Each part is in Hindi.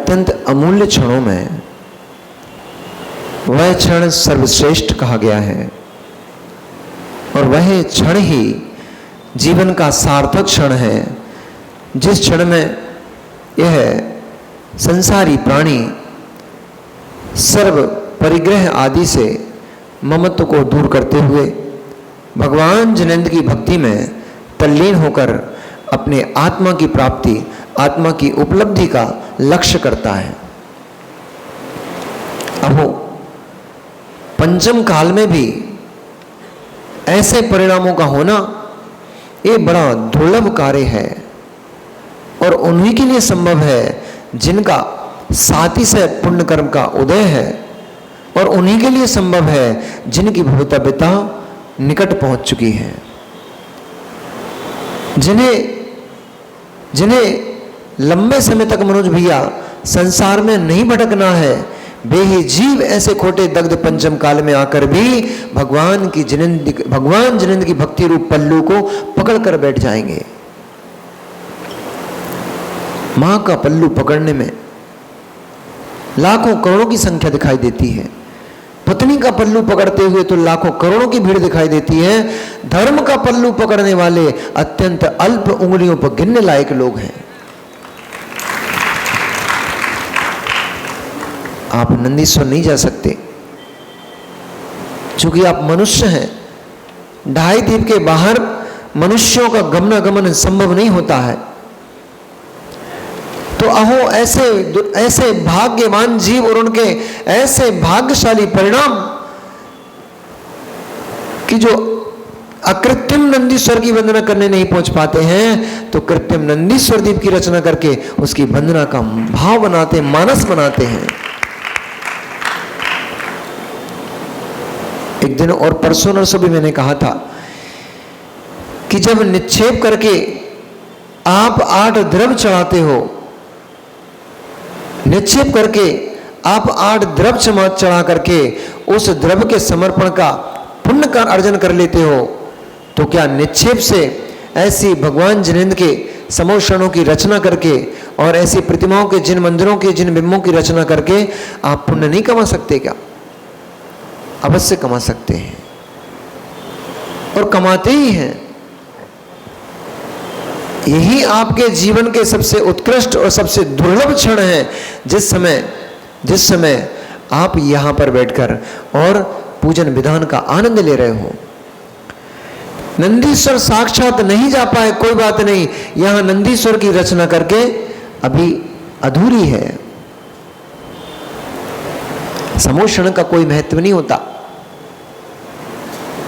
अत्यंत अमूल्य क्षणों में वह क्षण सर्वश्रेष्ठ कहा गया है और वह क्षण ही जीवन का सार्थक क्षण है, जिस क्षण में यह संसारी प्राणी सर्व परिग्रह आदि से ममत्व को दूर करते हुए भगवान जिनेंद्र की भक्ति में तल्लीन होकर अपने आत्मा की प्राप्ति, आत्मा की उपलब्धि का लक्ष्य करता है। अहो पंचम काल में भी ऐसे परिणामों का होना ये बड़ा दुर्लभ कार्य है और उन्हीं के लिए संभव है जिनका साथी से पुण्य कर्म का उदय है और उन्हीं के लिए संभव है जिनकी भवितव्यता निकट पहुंच चुकी है, जिन्हें लंबे समय तक मनोज भैया संसार में नहीं भटकना है, वे ही जीव ऐसे खोटे दग्ध पंचम काल में आकर भी भगवान जिनेंद्र की भक्ति रूप पल्लू को पकड़ कर बैठ जाएंगे। मां का पल्लू पकड़ने में लाखों करोड़ों की संख्या दिखाई देती है, पत्नी का पल्लू पकड़ते हुए तो लाखों करोड़ों की भीड़ दिखाई देती है। धर्म का पल्लू पकड़ने वाले अत्यंत अल्प उंगलियों पर गिनने लायक लोग हैं। आप नंदीश्वर नहीं जा सकते क्योंकि आप मनुष्य हैं। 2.5 द्वीप के बाहर मनुष्यों का गमनागमन संभव नहीं होता है। तो अहो ऐसे भाग्यवान जीव और उनके ऐसे भाग्यशाली परिणाम कि जो अकृत्रिम नंदीश्वर की वंदना करने नहीं पहुंच पाते हैं, तो कृत्रिम नंदीश्वर दीप की रचना करके उसकी वंदना का भाव बनाते, मानस बनाते हैं। एक दिन और परसों नरसों भी मैंने कहा था कि जब निक्षेप करके आप 8 द्रव्य चढ़ाते हो, निक्षेप करके आप 8 द्रव्य चढ़ा करके उस द्रव्य के समर्पण का पुण्य का अर्जन कर लेते हो, तो क्या निक्षेप से ऐसी भगवान जिनेंद्र के समोषणों की रचना करके और ऐसी प्रतिमाओं के जिन मंदिरों के जिन बिंबों की रचना करके आप पुण्य नहीं कमा सकते क्या? अवश्य कमा सकते हैं और कमाते ही हैं। यही आपके जीवन के सबसे उत्कृष्ट और सबसे दुर्लभ क्षण है, जिस समय आप यहां पर बैठकर और पूजन विधान का आनंद ले रहे हो। नंदीश्वर साक्षात नहीं जा पाए, कोई बात नहीं, यहां नंदीश्वर की रचना करके अभी अधूरी है। समोषण का कोई महत्व नहीं होता,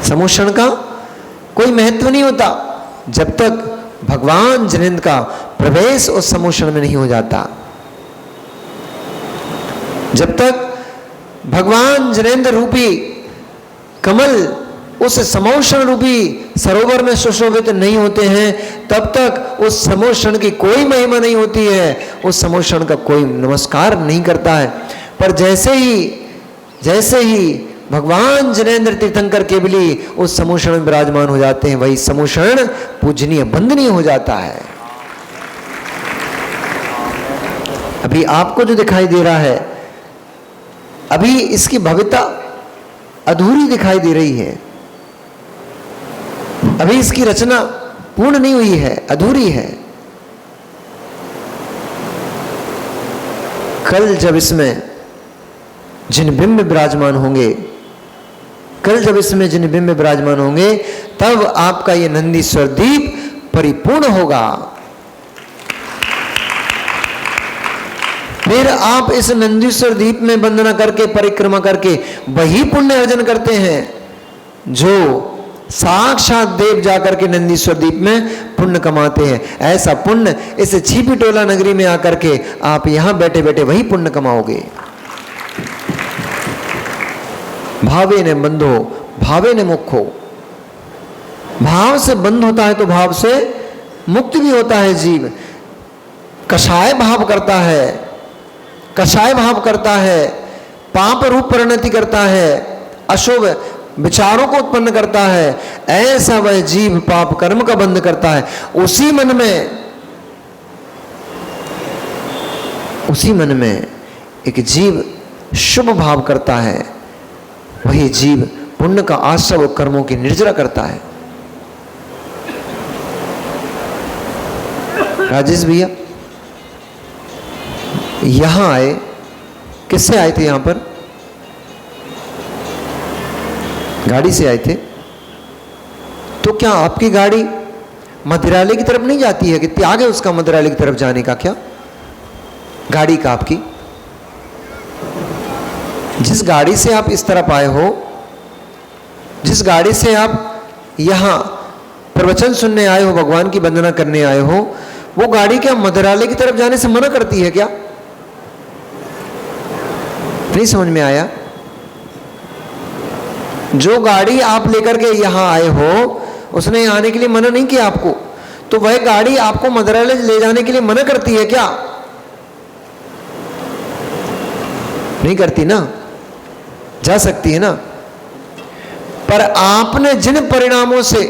समोषण का कोई महत्व नहीं होता जब तक भगवान जिनेंद्र का प्रवेश उस समोषण में नहीं हो जाता। जब तक भगवान जिनेंद्र रूपी कमल उस समोषण रूपी सरोवर में सुशोभित नहीं होते हैं, तब तक उस समोषण की कोई महिमा नहीं होती है, उस समोषण का कोई नमस्कार नहीं करता है। पर जैसे ही भगवान जिनेंद्र तीर्थंकर केवली उस समोषण में विराजमान हो जाते हैं, वही समोषण पूजनीय वंदनीय हो जाता है। अभी आपको जो दिखाई दे रहा है, अभी इसकी भव्यता अधूरी दिखाई दे रही है, अभी इसकी रचना पूर्ण नहीं हुई है, अधूरी है। कल जब इसमें जिन बिंब विराजमान होंगे, तब आपका ये नंदीश्वर दीप परिपूर्ण होगा। फिर आप इस नंदीश्वर दीप में वंदना करके परिक्रमा करके वही पुण्य अर्जन करते हैं जो साक्षात देव जाकर के नंदीश्वर दीप में पुण्य कमाते हैं। ऐसा पुण्य इस छिपी टोला नगरी में आकर के आप यहां बैठे बैठे वही पुण्य कमाओगे। भावे ने बंधो भावे ने मुक्खो, भाव से बंध होता है तो भाव से मुक्त भी होता है जीव। कषाय भाव करता है, पाप रूप परिणति करता है, अशुभ विचारों को उत्पन्न करता है, ऐसा वह जीव पाप कर्म का बंध करता है। उसी मन में एक जीव शुभ भाव करता है, वही जीव पुण्य का आश्रय और कर्मों की निर्जरा करता है। राजेश भैया यहां आए, किससे आए थे? यहां पर गाड़ी से आए थे। तो क्या आपकी गाड़ी मंदिरालय की तरफ नहीं जाती है कि त्याग है उसका मंदिरालय की तरफ जाने का? क्या गाड़ी का आपकी, जिस गाड़ी से आप इस तरफ आए हो, जिस गाड़ी से आप यहां प्रवचन सुनने आए हो, भगवान की वंदना करने आए हो, वो गाड़ी क्या मंदिरालय की तरफ जाने से मना करती है क्या? नहीं समझ में आया? जो गाड़ी आप लेकर के यहां आए हो उसने आने के लिए मना नहीं किया आपको, तो वह गाड़ी आपको मंदिरालय ले जाने के लिए मना करती है क्या? नहीं करती ना, जा सकती है ना। पर आपने जिन परिणामों से,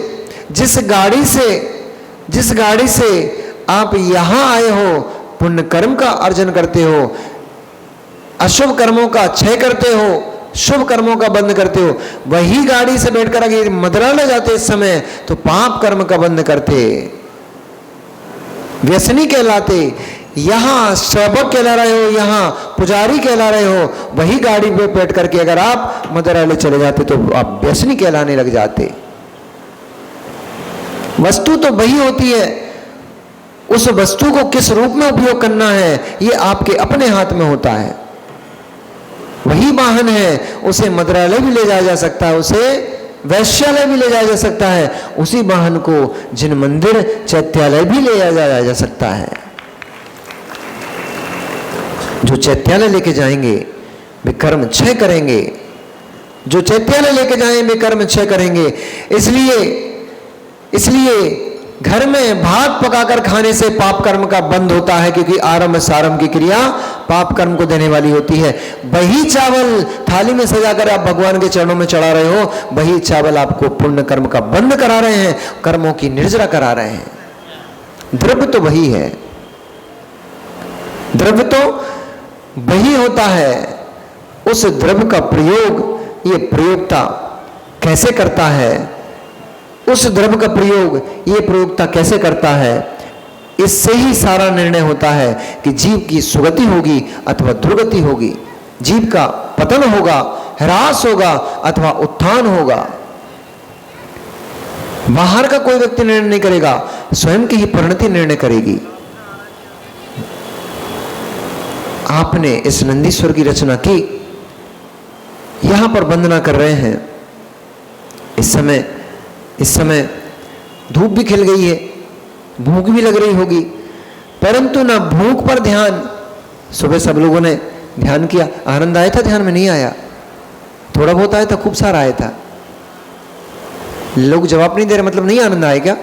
जिस गाड़ी से आप यहां आए हो, पुण्य कर्म का अर्जन करते हो, अशुभ कर्मों का क्षय करते हो, शुभ कर्मों का बंध करते हो, वही गाड़ी से बैठकर अगर मंदिरालय जाते इस समय तो पाप कर्म का बंध करते, व्यसनी कहलाते, यहां सेवक कहला रहे हो, यहां पुजारी कहला रहे हो, वही गाड़ी पे बैठ करके अगर आप मंदिरालय चले जाते तो आप व्यसनी कहलाने लग जाते। वस्तु तो वही होती है, उस वस्तु को किस रूप में उपयोग करना है ये आपके अपने हाथ में होता है। वही वाहन है, उसे मंदिरालय भी ले जाया जा सकता है, उसे वैश्यालय भी ले जाया जा सकता है, उसी वाहन को जिन मंदिर चैत्यालय भी ले जाया जा सकता है। जो चैत्यालय लेके जाएंगे वे कर्म क्षय करेंगे, जो चैत्यालय लेके जाएंगे वे कर्म क्षय करेंगे। इसलिए घर में भात पकाकर खाने से पाप कर्म का बंद होता है, क्योंकि आरंभ सारंभ की क्रिया पाप कर्म को देने वाली होती है। वही चावल थाली में सजाकर आप भगवान के चरणों में चढ़ा रहे हो, वही चावल आपको पुण्य कर्म का बंद करा रहे हैं, कर्मों की निर्जरा करा रहे हैं। द्रव्य तो वही है, द्रव्य तो वही होता है। उस द्रव्य का प्रयोग ये प्रयोक्ता कैसे करता है, उस द्रव्य का प्रयोग ये प्रयोक्ता कैसे करता है, इससे ही सारा निर्णय होता है कि जीव की सुगति होगी अथवा दुर्गति होगी, जीव का पतन होगा, ह्रास होगा अथवा उत्थान होगा। बाहर का कोई व्यक्ति निर्णय नहीं करेगा, स्वयं की ही परिणति निर्णय करेगी। आपने इस नंदीश्वर की रचना की, यहां पर वंदना कर रहे हैं। इस समय धूप भी खिल गई है, भूख भी लग रही होगी, परंतु ना भूख पर ध्यान। सुबह सब लोगों ने ध्यान किया, आनंद आया था? ध्यान में नहीं आया, थोड़ा बहुत आया था, खूब सारा आया था। लोग जवाब नहीं दे रहे, मतलब नहीं आनंद आएगा?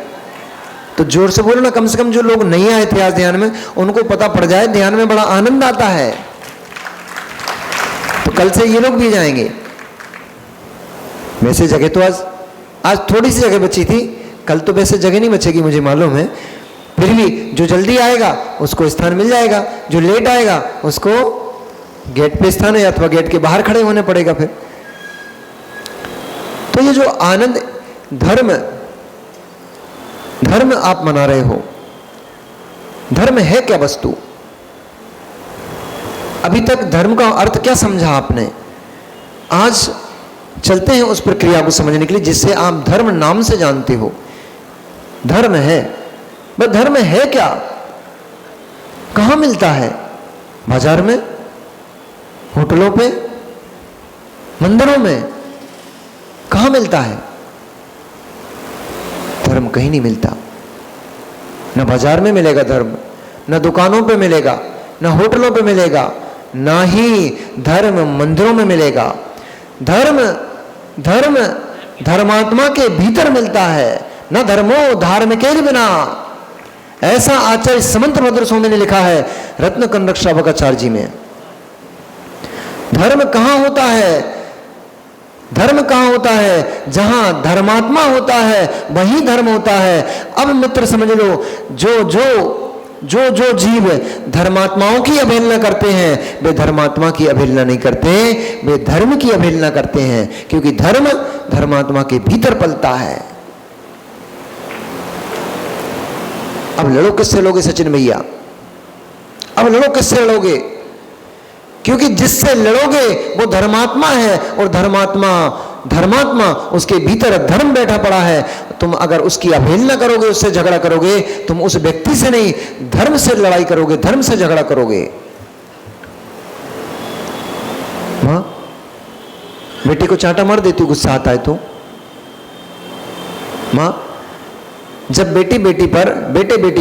तो जोर से बोलो ना, कम से कम जो लोग नहीं आए थे आज ध्यान में उनको पता पड़ जाए ध्यान में बड़ा आनंद आता है, तो कल से ये लोग भी जाएंगे। वैसे जगह तो आज थोड़ी सी जगह बची थी, कल तो वैसे जगह नहीं बचेगी मुझे मालूम है, फिर भी जो जल्दी आएगा उसको स्थान मिल जाएगा, जो लेट आएगा उसको गेट पे स्थान है अथवा गेट के बाहर खड़े होने पड़ेगा फिर। तो ये जो आनंद धर्म आप मना रहे हो, धर्म है क्या वस्तु? अभी तक धर्म का अर्थ क्या समझा आपने? आज चलते हैं उस प्रक्रिया को समझने के लिए जिससे आप धर्म नाम से जानते हो। धर्म है, बस धर्म है क्या? कहां मिलता है? बाजार में, होटलों पे, मंदिरों में? कहां मिलता है? धर्म कहीं नहीं मिलता। न बाजार में मिलेगा धर्म, न दुकानों पे मिलेगा, न होटलों पे मिलेगा, ना ही धर्म मंदिरों में मिलेगा। धर्म धर्मात्मा के भीतर मिलता है, न धर्मो धार्मिकेर बिना। ऐसा आचार्य समंत भद्र स्वामी ने लिखा है रत्न कंदक श्रावकाचार्य जी में। धर्म कहां होता है? धर्म कहां होता है? जहां धर्मात्मा होता है वही धर्म होता है। अब मित्र समझ लो, जो जो जो जीव धर्मात्माओं की अवहेलना करते हैं वे धर्मात्मा की अवहेलना नहीं करते, वे धर्म की अवहेलना करते हैं, क्योंकि धर्म धर्मात्मा के भीतर पलता है। अब लड़ो किससे लोगे सचिन भैया? अब लड़ो किससे लड़ोगे? क्योंकि जिससे लड़ोगे वो धर्मात्मा है, और धर्मात्मा उसके भीतर धर्म बैठा पड़ा है। तुम अगर उसकी अवहेलना करोगे, उससे झगड़ा करोगे, तुम उस व्यक्ति से नहीं धर्म से लड़ाई करोगे, धर्म से झगड़ा करोगे। मां बेटे को चांटा मार देती हो गुस्सा आता है तो? मां जब बेटे बेटी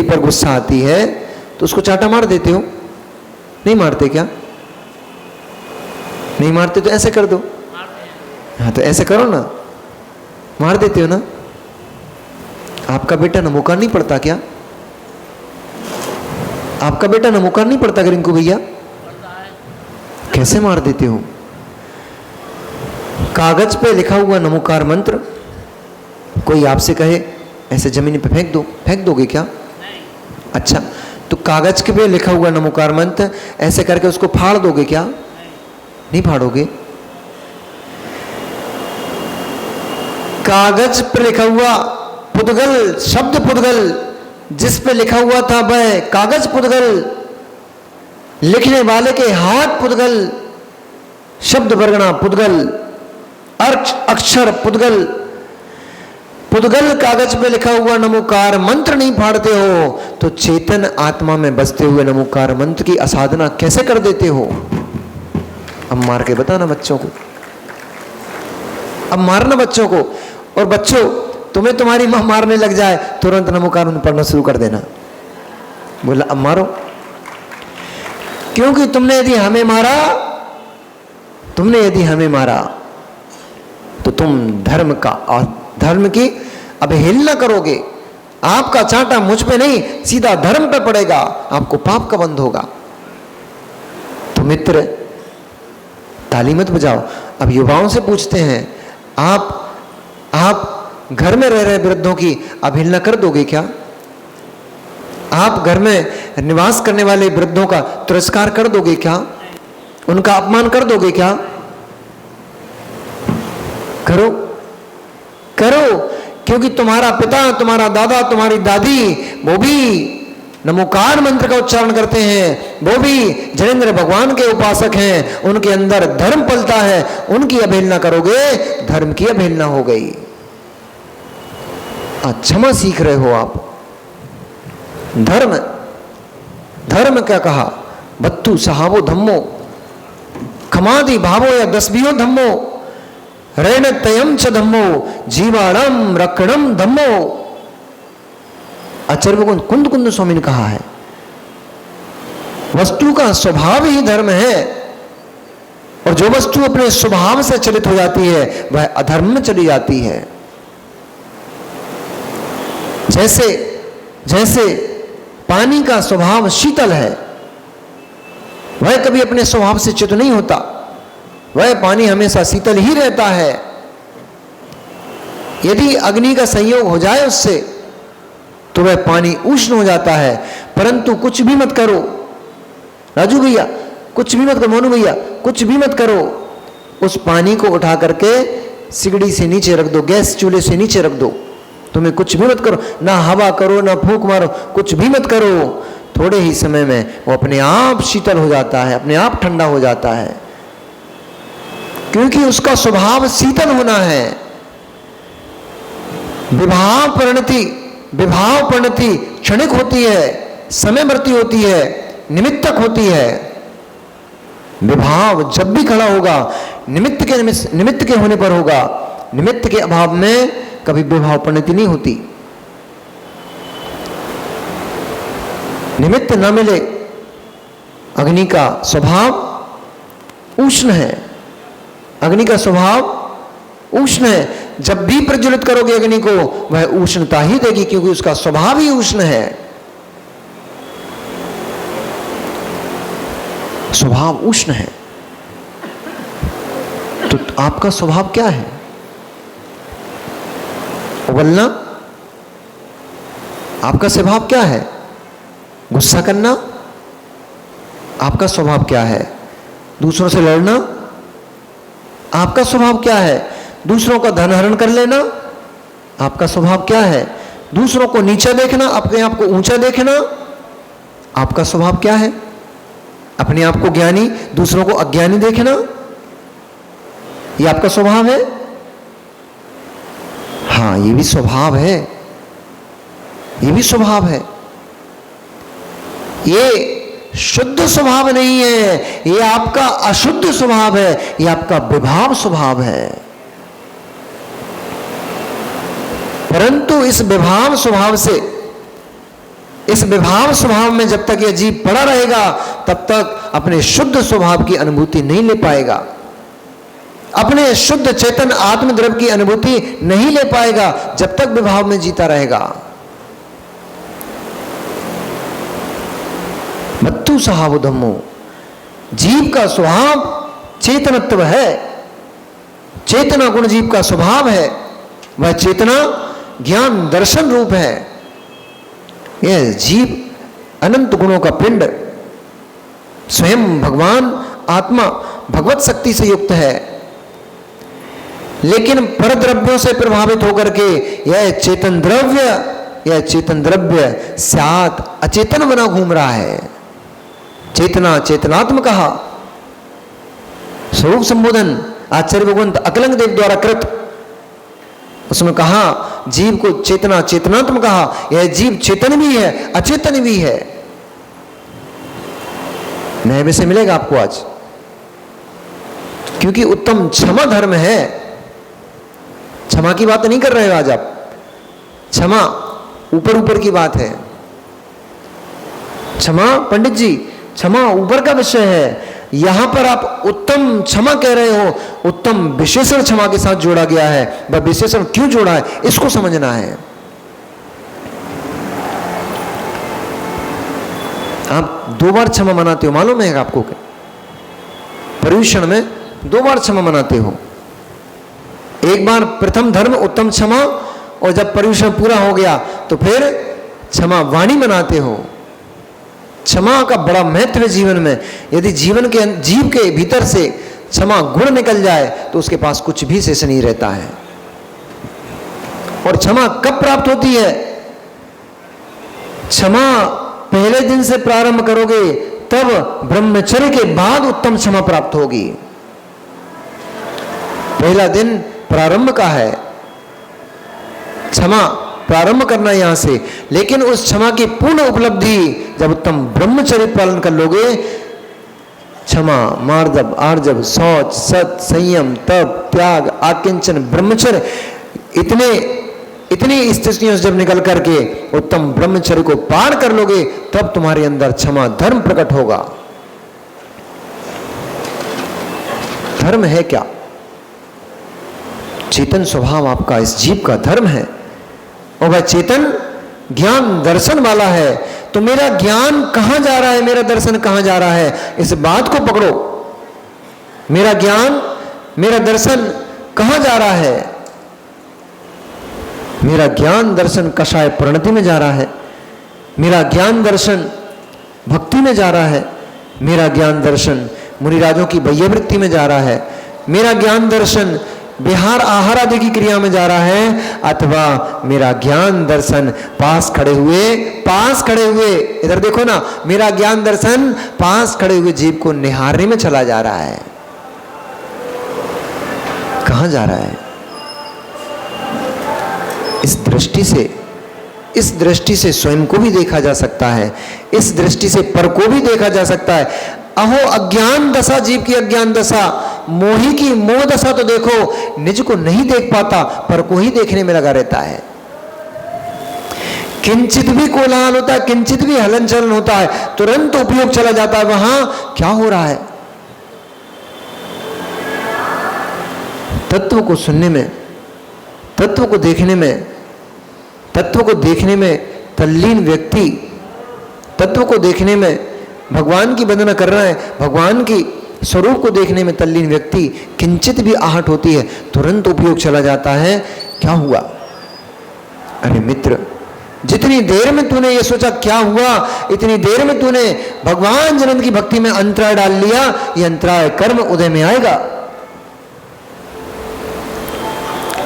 पर गुस्सा आती है तो उसको चांटा मार देते हो? नहीं मारते क्या? नहीं मारते तो ऐसे कर दो। हाँ तो ऐसे करो ना, मार देते हो ना। आपका बेटा नमोकार नहीं पड़ता क्या? आपका बेटा नमोकार नहीं पड़ता रिंकू भैया? कैसे मार देते हो? कागज पे लिखा हुआ नमोकार मंत्र कोई आपसे कहे ऐसे जमीन पे फेंक दोगे क्या? नहीं। अच्छा, तो कागज के पे लिखा हुआ नमोकार मंत्र ऐसे करके उसको फाड़ दोगे क्या? नहीं फाड़ोगे। कागज पर लिखा हुआ पुद्गल, शब्द पुद्गल, जिस पे लिखा हुआ था वह कागज पुद्गल, लिखने वाले के हाथ पुद्गल, शब्द वर्गणा पुद्गल, अक्षर पुद्गल, पुद्गल कागज पे लिखा हुआ नमोकार मंत्र नहीं फाड़ते हो तो चेतन आत्मा में बसते हुए नमोकार मंत्र की असाधना कैसे कर देते हो? अब मार के बताना बच्चों को, अब मारना बच्चों को। और बच्चों तुम्हें तुम्हारी मां मारने लग जाए तुरंत नमोकार पढ़ना शुरू कर देना, बोला अब मारो। क्योंकि तुमने यदि हमें मारा तो तुम धर्म की अवहेलना करोगे। आपका चांटा मुझ पे नहीं सीधा धर्म पे पड़ेगा, आपको पाप का बंध होगा। तो मित्र ताली मत बजाओ। अब युवाओं से पूछते हैं, आप घर में रह रहे वृद्धों की अवहेलना कर दोगे क्या? आप घर में निवास करने वाले वृद्धों का तिरस्कार कर दोगे क्या? उनका अपमान कर दोगे क्या? करो, क्योंकि तुम्हारा पिता, तुम्हारा दादा, तुम्हारी दादी वो भी नमोकार मंत्र का उच्चारण करते हैं, वो भी जनेंद्र भगवान के उपासक हैं, उनके अंदर धर्म पलता है। उनकी अवहेलना करोगे धर्म की अवहेलना हो गई। क्षमा सीख रहे हो आप। धर्म क्या कहा? बत्तु सहावो धम्मो, खमादि भावो या दसबियो धम्मो, रेण तयम च धम्मो, जीवाणम रक्षणम धम्मो। आचार्य भगवान कुंद स्वामी ने कहा है वस्तु का स्वभाव ही धर्म है, और जो वस्तु अपने स्वभाव से चलित हो जाती है वह अधर्म में चली जाती है। जैसे पानी का स्वभाव शीतल है, वह कभी अपने स्वभाव से च्युत नहीं होता, वह पानी हमेशा शीतल ही रहता है। यदि अग्नि का संयोग हो जाए उससे तो वह पानी उष्ण हो जाता है। परंतु कुछ भी मत करो राजू भैया, कुछ भी मत करो, मोनू भैया कुछ भी मत करो, उस पानी को उठा करके सिगड़ी से नीचे रख दो, गैस चूल्हे से नीचे रख दो। तुम्हें कुछ भी मत करो, ना हवा करो ना फूंक मारो, कुछ भी मत करो, थोड़े ही समय में वो अपने आप शीतल हो जाता है, अपने आप ठंडा हो जाता है, क्योंकि उसका स्वभाव शीतल होना है। विभाव परिणति क्षणिक होती है, समयवर्ती होती है, निमित्तक होती है। विभाव जब भी खड़ा होगा निमित्त के होने पर होगा, निमित्त के अभाव में कभी विभाव परिणति नहीं होती। निमित्त न मिले। अग्नि का स्वभाव उष्ण है, अग्नि का स्वभाव उष्ण है। जब भी प्रज्वलित करोगे अग्नि को वह उष्णता ही देगी, क्योंकि उसका स्वभाव ही उष्ण है। स्वभाव उष्ण है। तो आपका स्वभाव क्या है? उबलना? आपका स्वभाव क्या है? गुस्सा करना आपका स्वभाव क्या है? दूसरों से लड़ना आपका स्वभाव क्या है? दूसरों का धन हरण कर लेना आपका स्वभाव क्या है? दूसरों को नीचा देखना, अपने आप को ऊंचा देखना आपका स्वभाव क्या है? अपने आप को ज्ञानी, दूसरों को अज्ञानी देखना, यह आपका स्वभाव है? हाँ, ये भी स्वभाव है, ये भी स्वभाव है। ये शुद्ध स्वभाव नहीं है, ये आपका अशुद्ध स्वभाव है, ये आपका विभाव स्वभाव है। परंतु इस विभाव स्वभाव से, इस विभाव स्वभाव में जब तक यह जीव पड़ा रहेगा तब तक अपने शुद्ध स्वभाव की अनुभूति नहीं ले पाएगा, अपने शुद्ध चेतन आत्मद्रव्य की अनुभूति नहीं ले पाएगा जब तक विभाव में जीता रहेगा। मत्तु सहावो धम्मो, जीव का स्वभाव चेतनत्व है, चेतना गुण जीव का स्वभाव है, वह चेतना ज्ञान दर्शन रूप है। यह जीव अनंत गुणों का पिंड, स्वयं भगवान आत्मा भगवत शक्ति से युक्त है, लेकिन परद्रव्यों से प्रभावित होकर के यह चेतन द्रव्य सात अचेतन बना घूम रहा है। चेतना चेतनात्मक स्वरूप संबोधन आचार्य भगवंत अकलंग देव द्वारा कृत, उसमें कहा जीव को चेतना चेतनात्मक कहा। यह जीव चेतन भी है अचेतन भी है। नए में से मिलेगा आपको आज, क्योंकि उत्तम क्षमा धर्म है। क्षमा की बात नहीं कर रहे हो आज आप, क्षमा ऊपर ऊपर की बात है। क्षमा पंडित जी, क्षमा ऊपर का विषय है। यहां पर आप उत्तम क्षमा कह रहे हो, उत्तम विशेषण क्षमा के साथ जोड़ा गया है। वह विशेषण क्यों जोड़ा है इसको समझना है। आप 2 बार क्षमा मनाते हो, मालूम है आपको? पर्युषण में 2 बार क्षमा मनाते हो। एक बार प्रथम धर्म उत्तम क्षमा, और जब पर्युषण पूरा हो गया तो फिर क्षमा वाणी मनाते हो। क्षमा का बड़ा महत्व है जीवन में। यदि जीवन के जीव के भीतर से क्षमा गुण निकल जाए तो उसके पास कुछ भी शेष नहीं रहता है। और क्षमा कब प्राप्त होती है? क्षमा पहले दिन से प्रारंभ करोगे तब ब्रह्मचर्य के बाद उत्तम क्षमा प्राप्त होगी। पहला दिन प्रारंभ का है, क्षमा प्रारंभ करना यहां से। लेकिन उस क्षमा की पूर्ण उपलब्धि जब उत्तम ब्रह्मचर्य पालन कर लोगे, क्षमा, मार्दव, आर्जव, शौच, सत, संयम, तप, त्याग, आकिंचन, ब्रह्मचर्य, इतनी स्थितियों से जब निकल करके उत्तम ब्रह्मचर्य को पार कर लोगे तब तुम्हारे अंदर क्षमा धर्म प्रकट होगा। धर्म है क्या? चेतन स्वभाव आपका इस जीव का धर्म है, और वह चेतन ज्ञान दर्शन वाला है। तो मेरा ज्ञान कहां जा रहा है, मेरा दर्शन कहां जा रहा है, इस बात को पकड़ो। मेरा ज्ञान मेरा दर्शन कहां जा रहा है? मेरा ज्ञान दर्शन कषाय प्रणति में जा रहा है, मेरा ज्ञान दर्शन भक्ति में जा रहा है, मेरा ज्ञान दर्शन मुनिराजों की वैयवृत्ति में जा रहा है, मेरा ज्ञान दर्शन विहार आहार आदि की क्रिया में जा रहा है, अथवा मेरा ज्ञान दर्शन पास खड़े हुए इधर देखो ना, मेरा ज्ञान दर्शन पास खड़े हुए जीव को निहारने में चला जा रहा है। कहां जा रहा है? इस दृष्टि से स्वयं को भी देखा जा सकता है, इस दृष्टि से पर को भी देखा जा सकता है। अहो अज्ञान दशा, जीव की अज्ञान दशा, मोही की मोह दशा तो देखो, निज को नहीं देख पाता, पर को ही देखने में लगा रहता है। किंचित भी कोलाहल होता है, किंचित भी हलन चलन होता है, तुरंत उपयोग चला जाता है वहां क्या हो रहा है। तत्व को सुनने में, तत्व को देखने में तल्लीन व्यक्ति, तत्व को देखने में भगवान की वंदना कर रहा है, भगवान की स्वरूप को देखने में तल्लीन व्यक्ति किंचित भी आहट होती है तुरंत उपयोग चला जाता है। क्या हुआ? अरे मित्र, जितनी देर में तूने ये सोचा क्या हुआ, इतनी देर में तूने भगवान जगन्नाथ की भक्ति में अंतराय डाल लिया, ये अंतराय कर्म उदय में आएगा।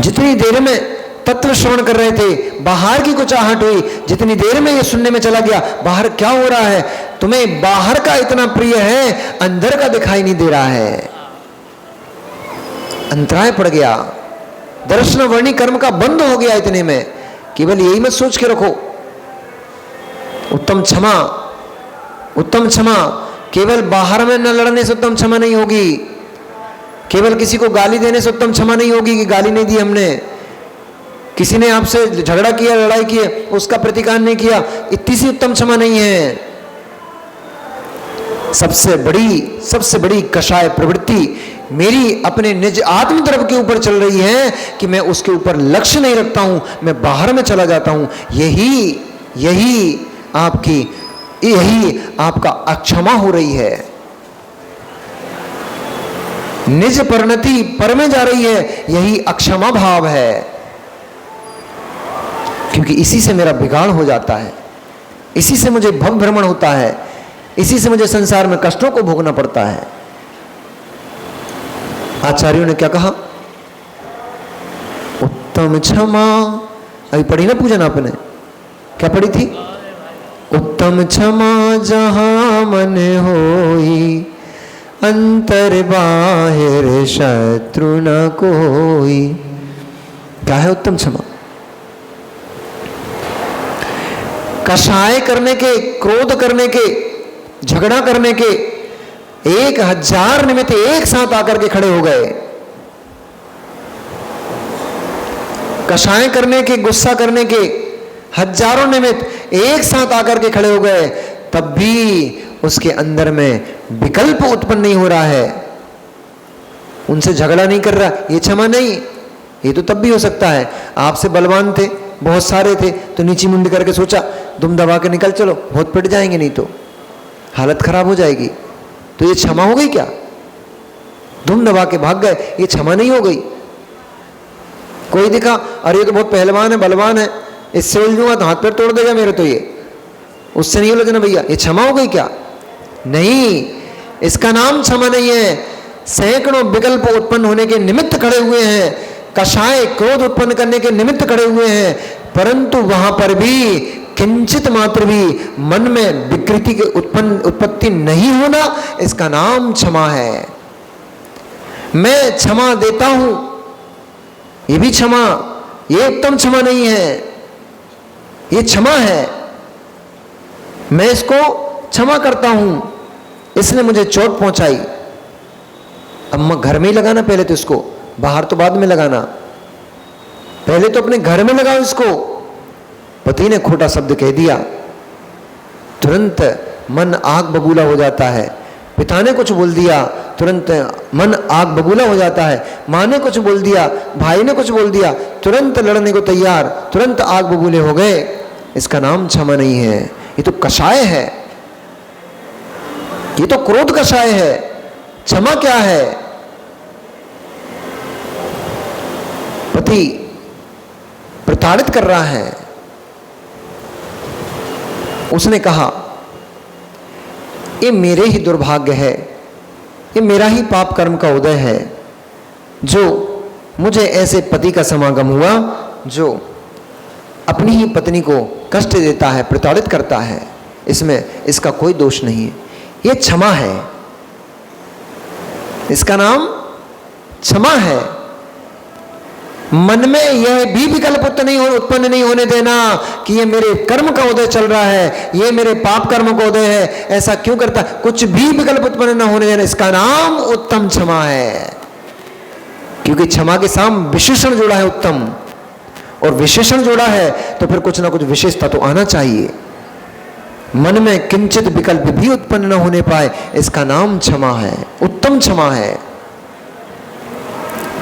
जितनी देर में तत्व श्रवण कर रहे थे, बाहर की कुछ आहट हुई, जितनी देर में ये सुनने में चला गया बाहर क्या हो रहा है, तुम्हें बाहर का इतना प्रिय है, अंदर का दिखाई नहीं दे रहा है, अंतराय पड़ गया, दर्शन वर्णी कर्म का बंद हो गया। इतने में केवल यही मत सोच के रखो, उत्तम क्षमा, उत्तम क्षमा केवल बाहर में न लड़ने से उत्तम क्षमा नहीं होगी, केवल किसी को गाली देने से उत्तम क्षमा नहीं होगी कि गाली नहीं दी हमने, किसी ने आपसे झगड़ा किया, लड़ाई की, उसका प्रतिकार नहीं किया, इतनी सी उत्तम क्षमा नहीं है। सबसे बड़ी कषाय प्रवृत्ति मेरी अपने निज आत्म तरफ के ऊपर चल रही है कि मैं उसके ऊपर लक्ष्य नहीं रखता हूं, मैं बाहर में चला जाता हूं। यही आपका अक्षमा हो रही है, निज परिणति पर में जा रही है, यही अक्षमा भाव है। क्योंकि इसी से मेरा बिगाड़ हो जाता है, इसी से मुझे भव भ्रमण होता है, इसी से मुझे संसार में कष्टों को भोगना पड़ता है। आचार्यों ने क्या कहा? उत्तम क्षमा, अभी पढ़ी ना पूजन आपने, क्या पढ़ी थी? उत्तम क्षमा जहां मन होई, अंतर बाहिर शत्रु न कोई। क्या है उत्तम क्षमा? कषाय करने के, क्रोध करने के, झगड़ा करने के 1000 निमित्त एक साथ आकर के खड़े हो गए, कषाय करने के, गुस्सा करने के हजारों निमित्त एक साथ आकर के खड़े हो गए, तब भी उसके अंदर में विकल्प उत्पन्न नहीं हो रहा है, उनसे झगड़ा नहीं कर रहा, ये क्षमा नहीं। ये तो तब भी हो सकता है आपसे बलवान थे, बहुत सारे थे, तो नीची मुंडी करके सोचा दुम दबा के निकल चलो, बहुत पिट जाएंगे, नहीं तो हालत खराब हो जाएगी, तो ये क्षमा हो गई क्या? दुम दबा के भाग गए, ये क्षमा नहीं हो गई। कोई दिखा, अरे ये तो बहुत पहलवान है, बलवान है, इससे उलझूंगा तो हाथ पैर तोड़ देगा मेरे, तो ये उससे नहीं उलझना भैया, ये क्षमा हो गई क्या? नहीं, इसका नाम क्षमा नहीं है। सैकड़ों विकल्प उत्पन्न होने के निमित्त खड़े हुए हैं, कषाय क्रोध उत्पन्न करने के निमित्त खड़े हुए हैं, परंतु वहां पर भी किंचित मात्र भी मन में विकृति के उत्पत्ति नहीं होना, इसका नाम क्षमा है। मैं क्षमा देता हूं, ये भी क्षमा, ये उत्तम क्षमा नहीं है, ये क्षमा है। मैं इसको क्षमा करता हूं, इसने मुझे चोट पहुंचाई, अब मैं घर में ही लगाना पहले तो इसको, बाहर तो बाद में लगाना, पहले तो अपने घर में लगाओ इसको। पति ने खोटा शब्द कह दिया, तुरंत मन आग बबूला हो जाता है। पिता ने कुछ बोल दिया, तुरंत मन आग बबूला हो जाता है। माँ ने कुछ बोल दिया, भाई ने कुछ बोल दिया, तुरंत लड़ने को तैयार, तुरंत आग बबूले हो गए। इसका नाम क्षमा नहीं है, ये तो कषाय है, ये तो क्रोध कषाय है। क्षमा क्या है? पति प्रताड़ित कर रहा है, उसने कहा ये मेरे ही दुर्भाग्य है, ये मेरा ही पाप कर्म का उदय है, जो मुझे ऐसे पति का समागम हुआ जो अपनी ही पत्नी को कष्ट देता है, प्रताड़ित करता है। इसमें इसका कोई दोष नहीं है, ये क्षमा है, इसका नाम क्षमा है। मन में यह भी विकल्प उत्पन्न नहीं होने देना कि ये मेरे कर्म का उदय चल रहा है, ये मेरे पाप कर्म का उदय है, ऐसा क्यों करता, कुछ भी विकल्प उत्पन्न न होने देना, इसका नाम उत्तम क्षमा है। क्योंकि क्षमा के साथ विशेषण जोड़ा है उत्तम, और विशेषण जोड़ा है तो फिर कुछ ना कुछ विशेषता तो आना चाहिए। मन में किंचित विकल्प भी उत्पन्न न होने पाए, इसका नाम क्षमा है, उत्तम क्षमा है।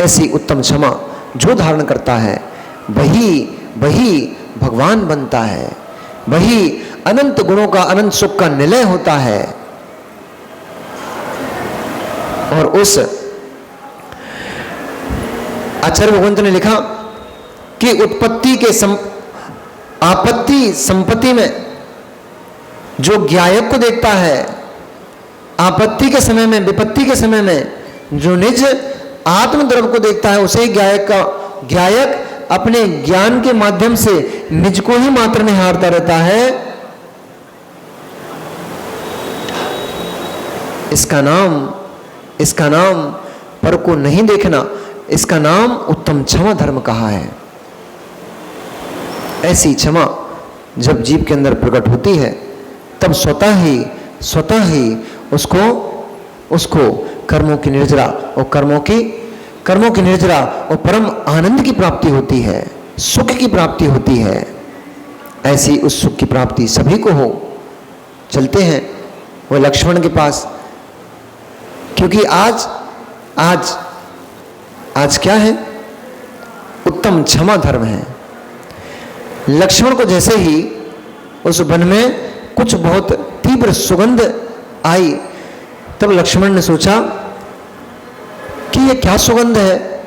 ऐसी उत्तम क्षमा जो धारण करता है वही भगवान बनता है, वही अनंत गुणों का, अनंत सुख का निलय होता है। और उस आचार्य भगवंत ने लिखा कि आपत्ति की संपत्ति में जो ज्ञायक को देखता है, आपत्ति के समय में, विपत्ति के समय में जो निज आत्मद्रव्य को देखता है, उसे ज्ञायक अपने ज्ञान के माध्यम से निज को ही मात्र निहारता रहता है। इसका नाम पर को नहीं देखना, इसका नाम उत्तम क्षमा धर्म कहा है। ऐसी क्षमा जब जीव के अंदर प्रकट होती है, तब स्वतः ही उसको कर्मों की निर्जरा और परम आनंद की प्राप्ति होती है, सुख की प्राप्ति होती है। ऐसी उस सुख की प्राप्ति सभी को हो। चलते हैं वो लक्ष्मण के पास, क्योंकि आज क्या है? उत्तम क्षमा धर्म है। लक्ष्मण को जैसे ही उस वन में कुछ बहुत तीव्र सुगंध आई, तब लक्ष्मण ने सोचा कि ये क्या सुगंध है?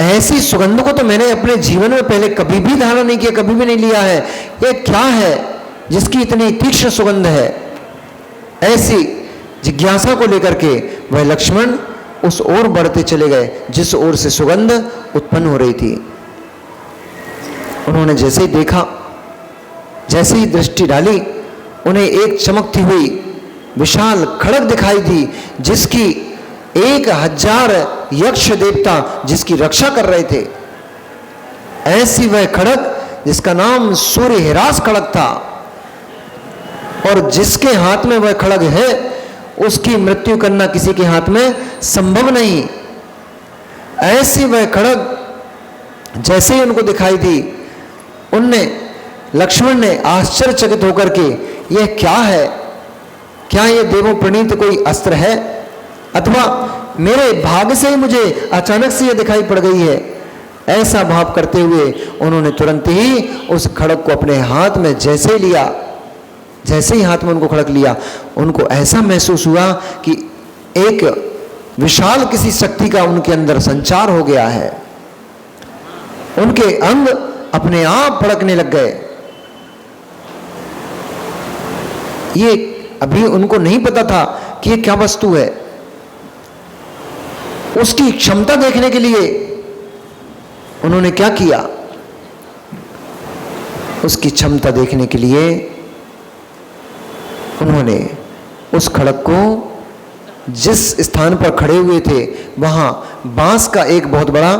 ऐसी सुगंध को तो मैंने अपने जीवन में पहले कभी भी धारण नहीं किया, कभी भी नहीं लिया है। ये क्या है जिसकी इतनी तीक्ष्ण सुगंध है? ऐसी जिज्ञासा को लेकर के वह लक्ष्मण उस ओर बढ़ते चले गए जिस ओर से सुगंध उत्पन्न हो रही थी। उन्होंने जैसे ही देखा, जैसे ही दृष्टि डाली, उन्हें एक चमकती हुई विशाल खड़ग दिखाई दी, जिसकी 1000 यक्ष देवता जिसकी रक्षा कर रहे थे। ऐसी वह खड़ग जिसका नाम सूर्य हिरास खड़ग था, और जिसके हाथ में वह खड़ग है उसकी मृत्यु करना किसी के हाथ में संभव नहीं। ऐसी वह खड़ग जैसे ही उनको दिखाई दी, लक्ष्मण ने आश्चर्यचकित होकर के, यह क्या है? क्या यह देवों प्रणीत कोई अस्त्र है, अथवा मेरे भाग्य से ही मुझे अचानक से यह दिखाई पड़ गई है? ऐसा भाव करते हुए उन्होंने तुरंत ही उस खड़ग को अपने हाथ में जैसे ही हाथ में उनको खड़ग लिया, उनको ऐसा महसूस हुआ कि एक विशाल किसी शक्ति का उनके अंदर संचार हो गया है। उनके अंग अपने आप फड़कने लग गए। ये अभी उनको नहीं पता था कि ये क्या वस्तु है। उसकी क्षमता देखने के लिए उन्होंने क्या किया? उसकी क्षमता देखने के लिए उन्होंने उस खड़ग को जिस स्थान पर खड़े हुए थे, वहां बांस का एक बहुत बड़ा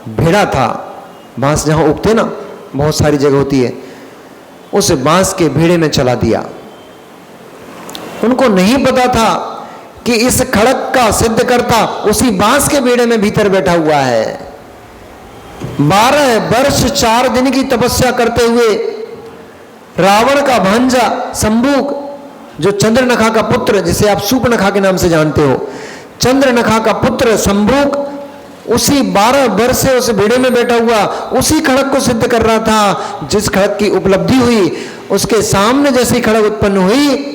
भेड़ा था। बांस जहां उगते ना, बहुत सारी जगह होती है, उस बांस के भेड़े में चला दिया। उनको नहीं पता था कि इस खड़ग का सिद्धकर्ता उसी बांस के भेड़े में भीतर बैठा हुआ है। 12 वर्ष 4 दिन की तपस्या करते हुए रावण का भांजा शंभुक, जो चंद्रनखा का पुत्र, जिसे आप सूर्पनखा के नाम से जानते हो, चंद्रनखा का पुत्र शंभुक उसी 12 वर्ष से उस भेड़े में बैठा हुआ उसी खड़ग को सिद्ध कर रहा था। जिस खड़ग की उपलब्धि हुई, उसके सामने जैसी खड़ग उत्पन्न हुई,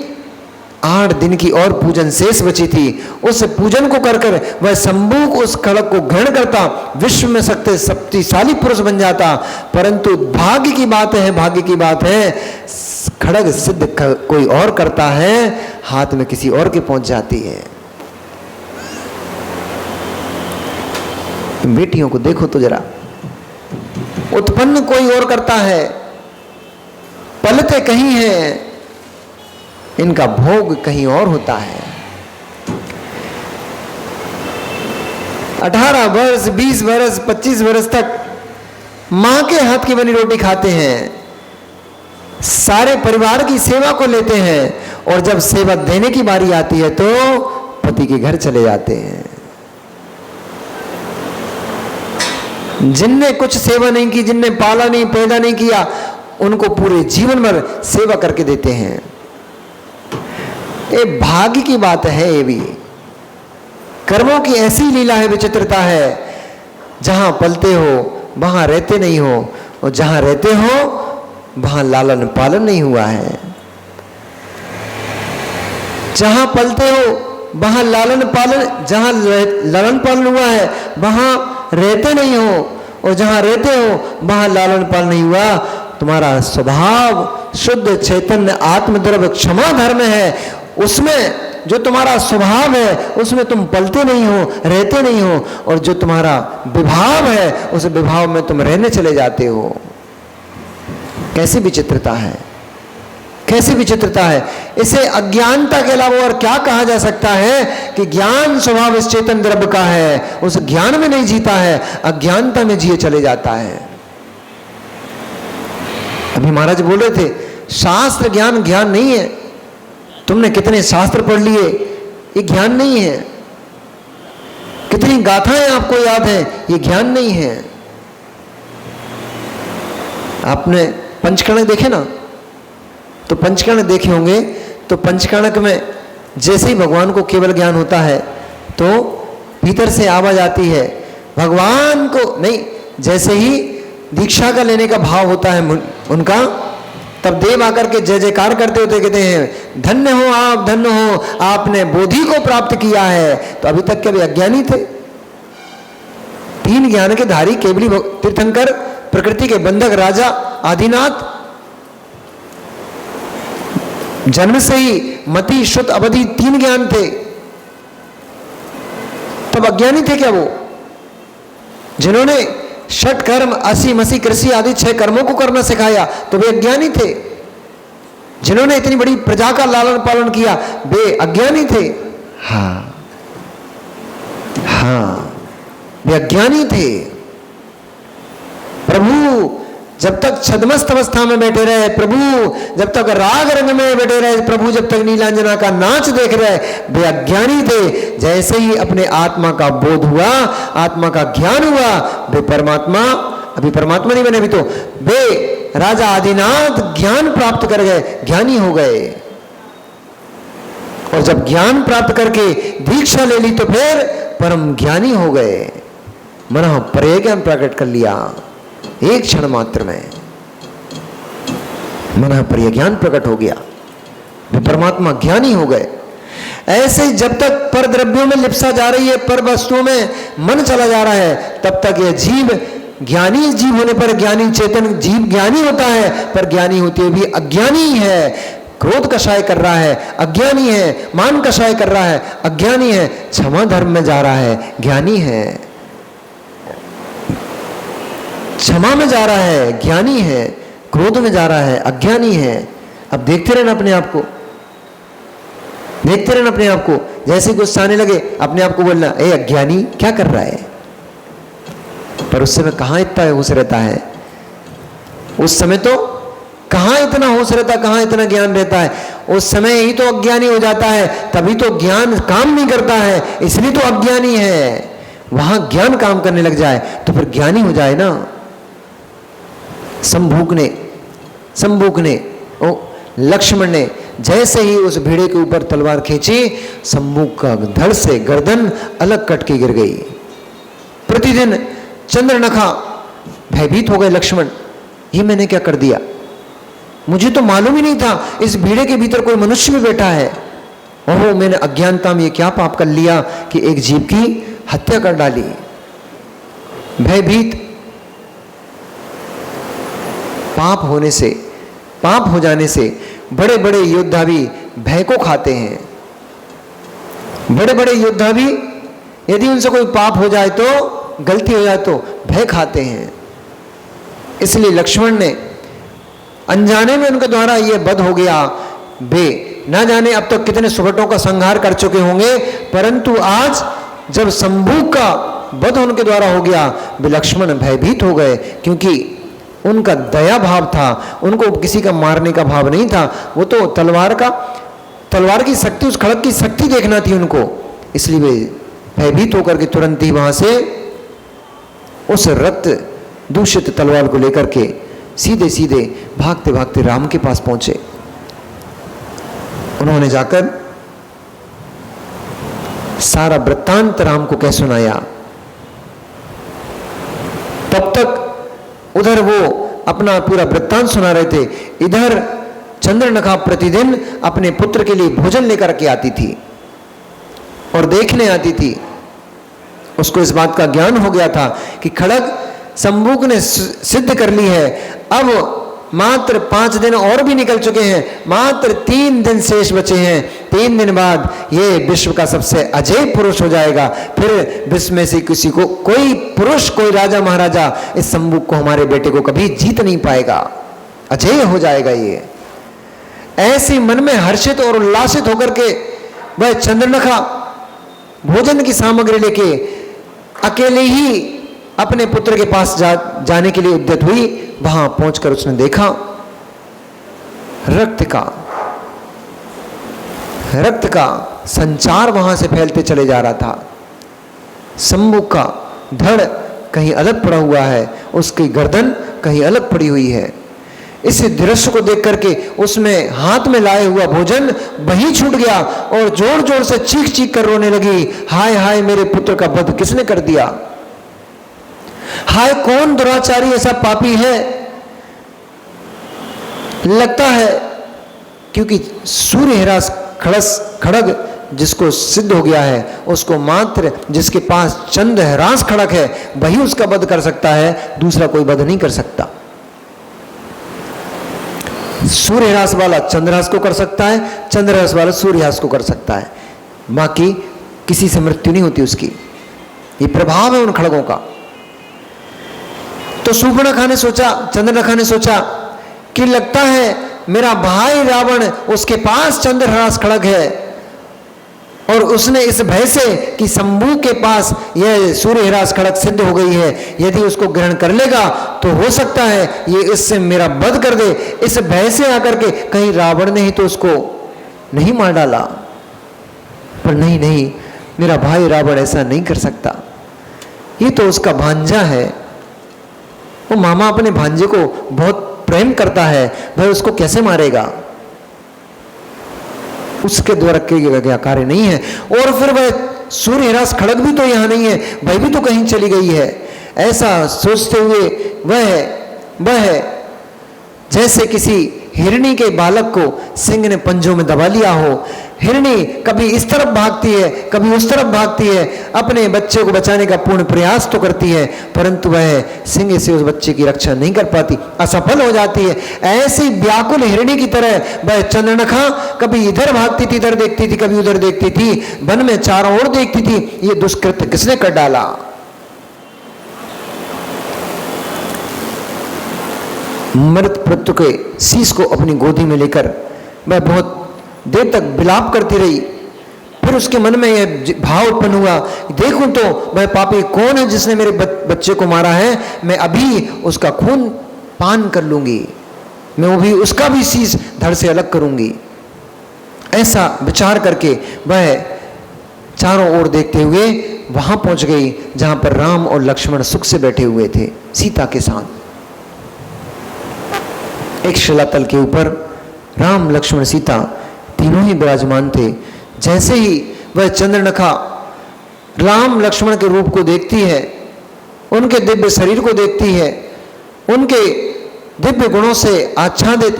8 दिन की और पूजन शेष बची थी। उस पूजन को कर वह शंभुक उस खड़ग को ग्रहण करता, विश्व में शक्तिशाली पुरुष बन जाता। परंतु भाग्य की बात है, खड़ग सिद्ध कोई और करता है, हाथ में किसी और के पहुंच जाती है। बेटियों को देखो तो जरा, उत्पन्न कोई और करता है, पलते कहीं हैं, इनका भोग कहीं और होता है। 18 वर्ष, 20 वर्ष, 25 वर्ष तक मां के हाथ की बनी रोटी खाते हैं, सारे परिवार की सेवा को लेते हैं, और जब सेवा देने की बारी आती है तो पति के घर चले जाते हैं। जिनने कुछ सेवा नहीं की, जिनने पाला नहीं, पैदा नहीं किया, उनको पूरे जीवन भर सेवा करके देते हैं। ये भाग्य की बात है। ये भी कर्मों की ऐसी लीला है, विचित्रता है। जहां पलते हो वहां रहते नहीं हो, और जहां रहते हो वहां लालन पालन नहीं हुआ है। जहां पलते हो वहां लालन पालन हुआ है, वहां रहते नहीं हो, और जहां रहते हो वहां लालन पालन नहीं हुआ। तुम्हारा स्वभाव शुद्ध चैतन्य आत्मद्रव्य क्षमा धर्म है, उसमें जो तुम्हारा स्वभाव है उसमें तुम पलते नहीं हो, रहते नहीं हो, और जो तुम्हारा विभाव है उस विभाव में तुम रहने चले जाते हो। कैसी विचित्रता है, कैसी विचित्रता है। इसे अज्ञानता के अलावा और क्या कहा जा सकता है कि ज्ञान स्वभाव इस चेतन द्रव्य का है, उस ज्ञान में नहीं जीता है, अज्ञानता में जिए चले जाता है। अभी महाराज बोल रहे थे शास्त्र ज्ञान ज्ञान नहीं है। तुमने कितने शास्त्र पढ़ लिए, ये ज्ञान नहीं है। कितनी गाथाएं आपको याद है, ये ज्ञान नहीं है। आपने पंचकर्णक देखे ना, तो पंचकर्णक देखे होंगे, तो पंचकर्णक में जैसे ही भगवान को केवल ज्ञान होता है तो भीतर से आवाज आती है भगवान को नहीं, जैसे ही दीक्षा का लेने का भाव होता है उनका, तब देव आकर के जय जयकार करते होते कहते हैं धन्य हो आप, धन्य हो, आपने बोधि को प्राप्त किया है। तो अभी तक के भी अज्ञानी थे। 3 ज्ञान के धारी केवली तीर्थंकर, प्रकृति के बंधक राजा आदिनाथ, जन्म से ही मति श्रुत अवधि 3 ज्ञान थे, तब अज्ञानी थे क्या वो? जिन्होंने षट कर्म, 80 मसी कृषि आदि 6 कर्मों को करना सिखाया तो वे अज्ञानी थे। जिन्होंने इतनी बड़ी प्रजा का लालन पालन किया वे अज्ञानी थे। हाँ हाँ, वे अज्ञानी थे। प्रभु जब तक छद्मस्त अवस्था में बैठे रहे, प्रभु जब तक राग रंग में बैठे रहे, प्रभु जब तक नीलांजना का नाच देख रहे, वे अज्ञानी थे। जैसे ही अपने आत्मा का बोध हुआ, आत्मा का ज्ञान हुआ, वे परमात्मा, अभी परमात्मा नहीं बने, अभी तो वे राजा आदिनाथ ज्ञान प्राप्त कर गए, ज्ञानी हो गए। और जब ज्ञान प्राप्त करके दीक्षा ले ली तो फिर परम ज्ञानी हो गए। मन पर्याय ज्ञान प्रकट कर लिया एक क्षण मात्र में, मन पर्याय ज्ञान प्रकट हो गया, वे परमात्मा ज्ञानी हो गए। ऐसे जब तक पर द्रव्यों में लिप्सा जा रही है, पर वस्तुओं में मन चला जा रहा है, तब तक यह जीव ज्ञानी जीव होने पर क्षमा चेतन जीव ज्ञानी होता है, पर ज्ञानी होते हुए भी अज्ञानी है। क्रोध कषाय कर रहा है, अज्ञानी है। मान कषाय कर रहा है, अज्ञानी है। क्षमा धर्म में जा रहा है, ज्ञानी है। क्षमा में जा रहा है, ज्ञानी है। क्रोध में जा रहा है, अज्ञानी है। अब देखते रहना अपने आप को, देखते रहना अपने आप को। जैसे गुस्सा आने लगे अपने आप को बोलना, ए अज्ञानी क्या कर रहा है। पर उस समय कहां इतना होश रहता है, उस समय तो कहां इतना होश रहता, कहां इतना ज्ञान रहता है। उस समय ही तो अज्ञानी हो जाता है, तभी तो ज्ञान काम नहीं करता है, इसलिए तो अज्ञानी है। वहां ज्ञान काम करने लग जाए तो फिर ज्ञानी हो जाए ना। संभूक ने लक्ष्मण ने जैसे ही उस भेड़े के ऊपर तलवार खींची, संभूक का धड़ से गर्दन अलग कट के गिर गई। प्रतिदिन चंद्रनखा भयभीत हो गए लक्ष्मण, ये मैंने क्या कर दिया, मुझे तो मालूम ही नहीं था इस भीड़े के भीतर कोई मनुष्य भी बैठा है। ओहो, मैंने अज्ञानता में ये क्या पाप कर लिया कि एक जीव की हत्या कर डाली। भयभीत, पाप होने से, पाप हो जाने से बड़े बड़े योद्धा भी भय को खाते हैं। बड़े बड़े योद्धा भी यदि उनसे कोई पाप हो जाए तो, गलती हो जाए तो भय खाते हैं। इसलिए लक्ष्मण ने अनजाने में उनके द्वारा यह वध हो गया। वे ना जाने अब तक कितने सुभटों का संहार कर चुके होंगे, परंतु आज जब संभूक का वध उनके द्वारा हो गया, वे लक्ष्मण भयभीत हो गए, क्योंकि उनका दया भाव था, उनको किसी का मारने का भाव नहीं था। वो तो तलवार की शक्ति, उस खड़ग की शक्ति देखना थी उनको। इसलिए वे भयभीत होकर के तुरंत ही वहां से उस रक्त दूषित तलवार को लेकर के सीधे सीधे भागते भागते राम के पास पहुंचे। उन्होंने जाकर सारा वृत्तांत राम को कह सुनाया। तब तक उधर वो अपना पूरा वृत्तांत सुना रहे थे, इधर चंद्रनखा प्रतिदिन अपने पुत्र के लिए भोजन लेकर के आती थी और देखने आती थी। उसको इस बात का ज्ञान हो गया था कि खड़ग संभूक ने सिद्ध कर ली है, अब मात्र 5 दिन और भी निकल चुके हैं, मात्र 3 दिन शेष बचे हैं। 3 दिन बाद ये विश्व का सबसे अजय पुरुष हो जाएगा। फिर विश्व में से किसी को, कोई पुरुष, कोई राजा महाराजा इस शंभू को, हमारे बेटे को कभी जीत नहीं पाएगा, अजय हो जाएगा ये। ऐसे मन में हर्षित और उल्लासित होकर के वह चंद्रनखा भोजन की सामग्री लेके अकेले ही अपने पुत्र के पास जाने के लिए उद्यत हुई। वहां पहुंचकर उसने देखा रक्त का संचार वहां से फैलते चले जा रहा था। शंभू का धड़ कहीं अलग पड़ा हुआ है, उसकी गर्दन कहीं अलग पड़ी हुई है। इस दृश्य को देख करके उसमें हाथ में लाए हुआ भोजन वहीं छूट गया और जोर जोर से चीख चीख कर रोने लगी, हाय हाय मेरे पुत्र का वध किसने कर दिया, हाय कौन दुराचारी ऐसा पापी है। लगता है क्योंकि सूर्यहिरास खड़ग जिसको सिद्ध हो गया है, उसको मात्र जिसके पास चंद्रहिरास खड़ग है वही उसका वध कर सकता है, दूसरा कोई वध नहीं कर सकता। सूर्यहिरास वाला चंद्रहास को कर सकता है, चंद्रहास वाला सूर्यहास को कर सकता है, बाकी किसी से मृत्यु नहीं होती उसकी। ये प्रभाव है उन खड़गों का। तो सूर्पणखा ने सोचा, चंद्रनखा ने सोचा कि लगता है मेरा भाई रावण, उसके पास चंद्रहास खड़ग है और उसने इस भय से कि शंभू के पास यह सूर्यहिरास खड़ग सिद्ध हो गई है, यदि उसको ग्रहण कर लेगा तो हो सकता है ये इससे मेरा वध कर दे। इस भय से आकर के कहीं रावण ने ही तो उसको नहीं मार डाला, पर नहीं, मेरा भाई रावण ऐसा नहीं कर सकता, ये तो उसका भांजा है। वो मामा अपने भांजे को बहुत प्रेम करता है, वह उसको कैसे मारेगा, उसके द्वारा किया गया कार्य नहीं है। और फिर वह सूर्यहिरास खड़ग भी तो यहां नहीं है, वह भी तो कहीं चली गई है। ऐसा सोचते हुए वह जैसे किसी हिरणी के बालक को सिंह ने पंजों में दबा लिया हो। हिरणी कभी इस तरफ भागती है, कभी उस तरफ भागती है, अपने बच्चे को बचाने का पूर्ण प्रयास तो करती है, परंतु वह सिंह से उस बच्चे की रक्षा नहीं कर पाती, असफल हो जाती है। ऐसी व्याकुल हिरणी की तरह वह चंद्रनखा कभी इधर भागती थी, इधर देखती थी, कभी उधर देखती थी, वन में चारों ओर देखती थी, ये दुष्कृत्य किसने कर डाला। मृत पुत्र के शीश को अपनी गोदी में लेकर वह बहुत देर तक विलाप करती रही। फिर उसके मन में यह भाव उत्पन्न हुआ, देखूं तो वह पापी कौन है जिसने मेरे बच्चे को मारा है, मैं अभी उसका खून पान कर लूंगी, मैं वो भी उसका भी शीश धड़ से अलग करूंगी। ऐसा विचार करके वह चारों ओर देखते हुए वहां पहुंच गई जहां पर राम और लक्ष्मण सुख से बैठे हुए थे सीता के साथ। एक शिलातल के ऊपर राम लक्ष्मण सीता तीनों ही विराजमान थे। जैसे ही वह चंद्रनखा राम लक्ष्मण के रूप को देखती है, उनके दिव्य शरीर को देखती है, उनके दिव्य गुणों से आच्छादित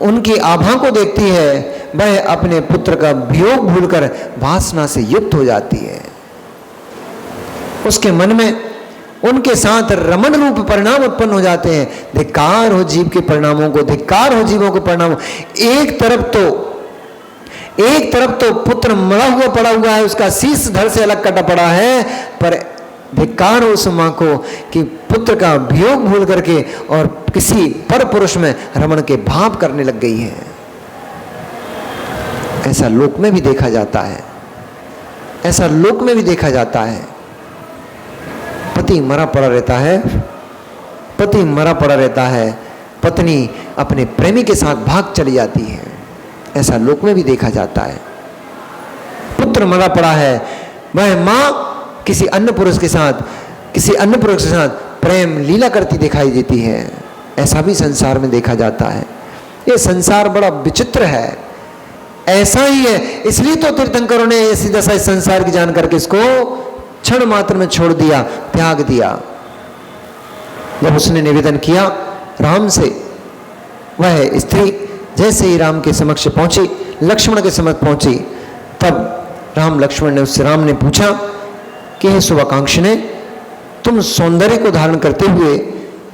उनकी आभा को देखती है, वह अपने पुत्र का वियोग भूलकर वासना से युक्त हो जाती है। उसके मन में उनके साथ रमण रूप परिणाम उत्पन्न हो जाते हैं। धिक्कार हो जीव के परिणामों को, धिक्कार हो जीवों के परिणामों। एक तरफ तो पुत्र मरा हुआ पड़ा हुआ है, उसका शीश धड़ से अलग कटा पड़ा है, पर धिक्कार हो उस मां को कि पुत्र का वियोग भूल करके और किसी पर पुरुष में रमण के भाव करने लग गई है। ऐसा लोक में भी देखा जाता है, ऐसा लोक में भी देखा जाता है। पति मरा पड़ा रहता है, पति मरा पड़ा रहता है, पत्नी अपने प्रेमी के साथ भाग चली जाती है, ऐसा लोक में भी देखा जाता है। पुत्र मरा पड़ा है, वह मां किसी अन्य पुरुष के साथ प्रेम लीला करती दिखाई देती है, ऐसा भी संसार में देखा जाता है। ये संसार बड़ा विचित्र है, ऐसा ही है। इसलिए तो तीर्थंकरों ने ऐसी दशा इस संसार की जान करके इसको क्षण मात्र में छोड़ दिया, त्याग दिया। जब उसने निवेदन किया राम से, वह स्त्री जैसे ही राम के समक्ष पहुंची, लक्ष्मण के समक्ष पहुंची, तब राम ने पूछा कि हे शुभाकांक्षिणे, तुम सौंदर्य को धारण करते हुए,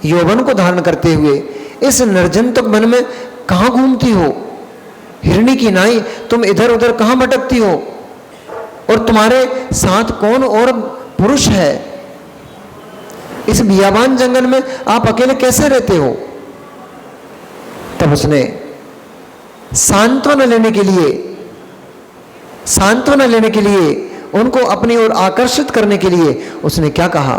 यौवन को धारण करते हुए इस निर्जनतक वन में कहां घूमती हो? हिरणी की नाई तुम इधर उधर कहां भटकती हो? और तुम्हारे साथ कौन और पुरुष है? इस बियाबान जंगल में आप अकेले कैसे रहते हो? तब उसने सांत्वना लेने के लिए उनको अपनी ओर आकर्षित करने के लिए उसने क्या कहा?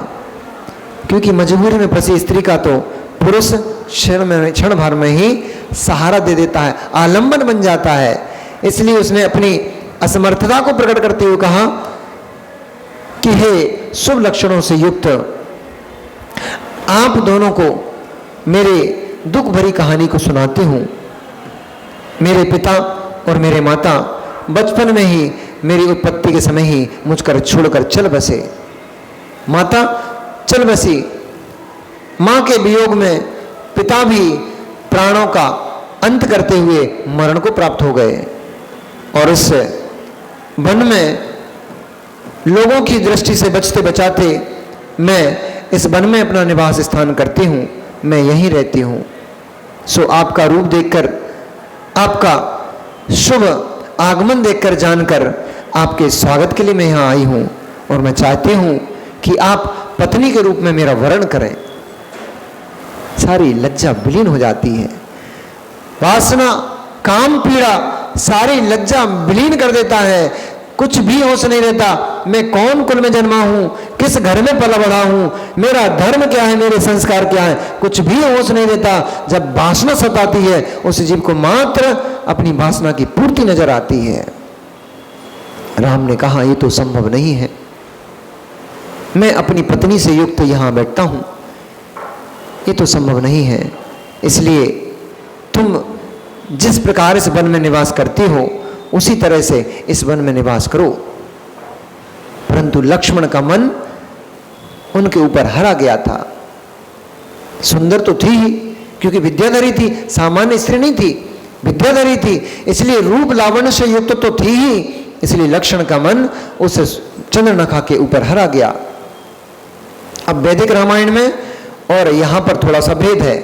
क्योंकि मजबूरी में फंसी स्त्री का तो पुरुष क्षण भर में ही सहारा दे देता है, आलंबन बन जाता है। इसलिए उसने अपनी असमर्थता को प्रकट करते हुए कहा कि हे शुभ लक्षणों से युक्त, आप दोनों को मेरे दुख भरी कहानी को सुनाती हूं। मेरे पिता और मेरे माता बचपन में ही मेरी उत्पत्ति के समय ही मुझकर छोड़कर चल बसे। माता चल बसी, मां के वियोग में पिता भी प्राणों का अंत करते हुए मरण को प्राप्त हो गए। और इस वन में लोगों की दृष्टि से बचते बचाते मैं इस वन में अपना निवास स्थान करती हूं, मैं यहीं रहती हूं। सो आपका रूप देखकर, आपका शुभ आगमन देखकर, जानकर आपके स्वागत के लिए मैं यहां आई हूं और मैं चाहती हूं कि आप पत्नी के रूप में मेरा वरण करें। सारी लज्जा विलीन हो जाती है। वासना, काम, पीड़ा सारी लज्जा विलीन कर देता है। कुछ भी होश नहीं रहता, मैं कौन कुल में जन्मा हूं, किस घर में पला बढ़ा हूं, मेरा धर्म क्या है, मेरे संस्कार क्या है, कुछ भी होश नहीं रहता। जब वासना सताती है उस जीव को मात्र अपनी वासना की पूर्ति नजर आती है। राम ने कहा ये तो संभव नहीं है, मैं अपनी पत्नी से युक्त यहां बैठता हूं, ये तो संभव नहीं है। इसलिए तुम जिस प्रकार इस वन में निवास करती हो उसी तरह से इस वन में निवास करो। परंतु लक्ष्मण का मन उनके ऊपर हरा गया था। सुंदर तो थी ही, क्योंकि विद्याधरी थी, सामान्य स्त्री नहीं थी, विद्याधरी थी, इसलिए रूप लावण्य से युक्त तो थी ही। इसलिए लक्ष्मण का मन उस चंद्रनखा के ऊपर हरा गया। अब वैदिक रामायण में और यहां पर थोड़ा सा भेद है।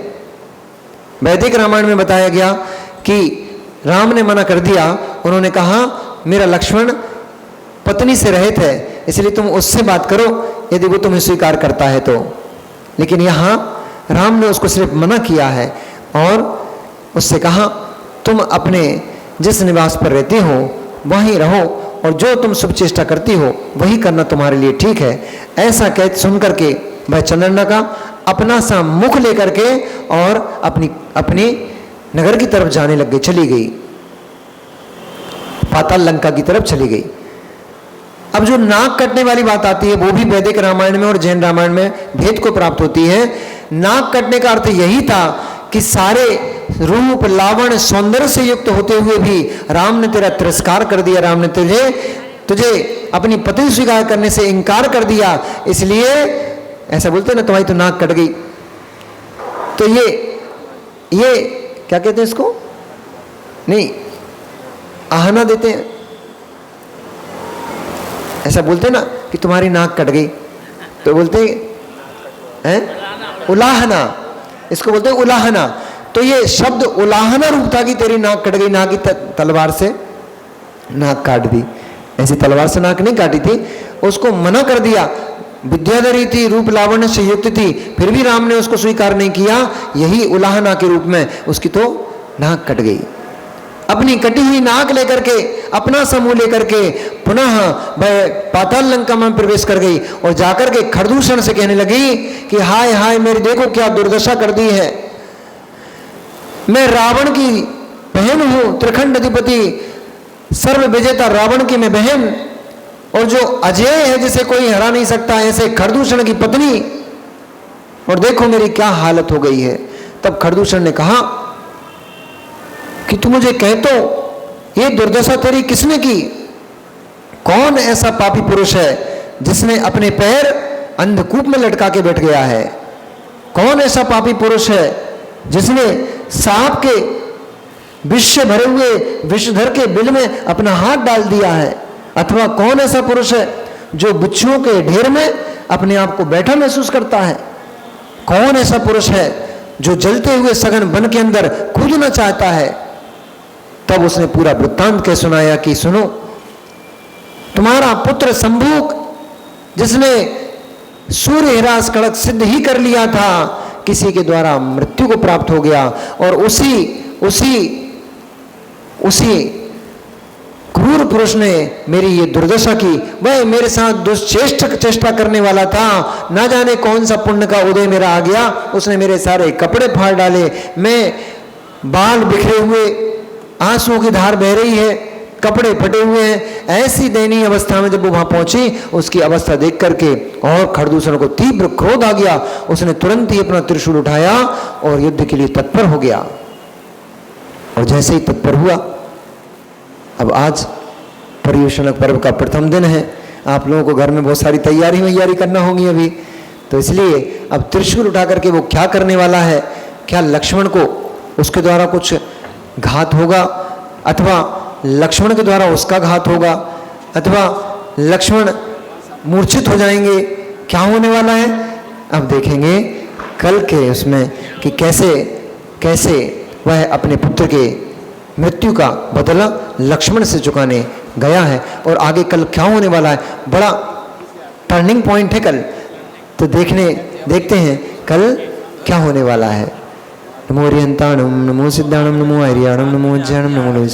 वैदिक रामायण में बताया गया कि राम ने मना कर दिया, उन्होंने कहा मेरा लक्ष्मण पत्नी से रहित है, इसलिए तुम उससे बात करो यदि वो तुम्हें स्वीकार करता है तो। लेकिन यहां राम ने उसको सिर्फ मना किया है और उससे कहा तुम अपने जिस निवास पर रहती हो वहीं रहो और जो तुम शुभ चेष्टा करती हो वही करना तुम्हारे लिए ठीक है। ऐसा कह सुन करके वह चंद्रनखा अपना सा मुख लेकर के और अपनी नगर की तरफ जाने लग गई, चली गई, पाताल लंका की तरफ चली गई। अब जो नाक कटने वाली बात आती है वो भी वैदिक रामायण में और जैन रामायण में भेद को प्राप्त होती है। नाक कटने का अर्थ यही था कि सारे रूप लावण सौंदर्य से युक्त होते हुए भी राम ने तेरा तिरस्कार कर दिया, राम ने तुझे अपनी पत्नी स्वीकार करने से इनकार कर दिया, इसलिए ऐसा बोलते ना तुम्हारी तो नाक कट गई। तो ये क्या कहते हैं इसको, नहीं आहना देते हैं, ऐसा बोलते ना कि तुम्हारी नाक कट गई, तो बोलते हैं उलाहना, इसको बोलते हैं उलाहना। तो ये शब्द उलाहना रूप था कि तेरी नाक कट गई, ना कि तलवार से नाक काट दी। ऐसी तलवार से नाक नहीं काटी थी, उसको मना कर दिया। विद्याधरी थी, रूप लावण्य से युक्त थी, फिर भी राम ने उसको स्वीकार नहीं किया, यही उलाहना के रूप में उसकी तो नाक कट गई। अपनी कटी हुई नाक लेकर के, अपना समूह लेकर के पुनः वह पाताल लंका में प्रवेश कर गई और जाकर के खरदूषण से कहने लगी कि हाय हाय मेरी देखो क्या दुर्दशा कर दी है, मैं रावण की बहन हूं, त्रिखंड अधिपति सर्व विजेता रावण की मैं बहन, और जो अजय है जिसे कोई हरा नहीं सकता, ऐसे खरदूषण की पत्नी, और देखो मेरी क्या हालत हो गई है। तब खरदूषण ने कहा कि तू मुझे कह तो ये दुर्दशा तेरी किसने की? कौन ऐसा पापी पुरुष है जिसने अपने पैर अंधकूप में लटका के बैठ गया है? कौन ऐसा पापी पुरुष है जिसने सांप के विष से भरे हुए विषधर के बिल में अपना हाथ डाल दिया है? अथवा कौन ऐसा पुरुष है जो बिच्छुओं के ढेर में अपने आप को बैठा महसूस करता है? कौन ऐसा पुरुष है जो जलते हुए सघन वन के अंदर कूदना चाहता है, तब उसने पूरा वृत्तांत कह सुनाया कि सुनो, तुम्हारा पुत्र शंभूक जिसने सूर्य हिरास कड़क सिद्ध ही कर लिया था, किसी के द्वारा मृत्यु को प्राप्त हो गया, और उसी क्रूर पुरुष ने मेरी ये दुर्दशा की। वह मेरे साथ दुष्चेष्ट चेष्टा करने वाला था, ना जाने कौन सा पुण्य का उदय मेरा आ गया, उसने मेरे सारे कपड़े फाड़ डाले, मैं बाल बिखरे हुए, आंसुओं की धार बह रही है, कपड़े फटे हुए हैं। ऐसी दयनीय अवस्था में जब वो वहां पहुंची, उसकी अवस्था देख करके और खरदूषण को तीव्र क्रोध आ गया। उसने तुरंत ही अपना त्रिशूल उठाया और युद्ध के लिए तत्पर हो गया। और जैसे ही तत्पर हुआ, अब आज पर्युषण पर्व का प्रथम दिन है, आप लोगों को घर में बहुत सारी तैयारी करना होगी अभी, तो इसलिए अब त्रिशूल उठा करके वो क्या करने वाला है, क्या लक्ष्मण को उसके द्वारा कुछ घात होगा, अथवा लक्ष्मण के द्वारा उसका घात होगा, अथवा लक्ष्मण मूर्छित हो जाएंगे, क्या होने वाला है अब देखेंगे कल के उसमें कि कैसे वह अपने पुत्र के मृत्यु का बदला लक्ष्मण से चुकाने गया है, और आगे कल क्या होने वाला है। बड़ा टर्निंग पॉइंट है कल, तो देखते हैं कल क्या होने वाला है। नमो रियंताणम, नमो सिद्धाणम, नमो आर्याणम, नमो ज्ञानम, नमो लोहित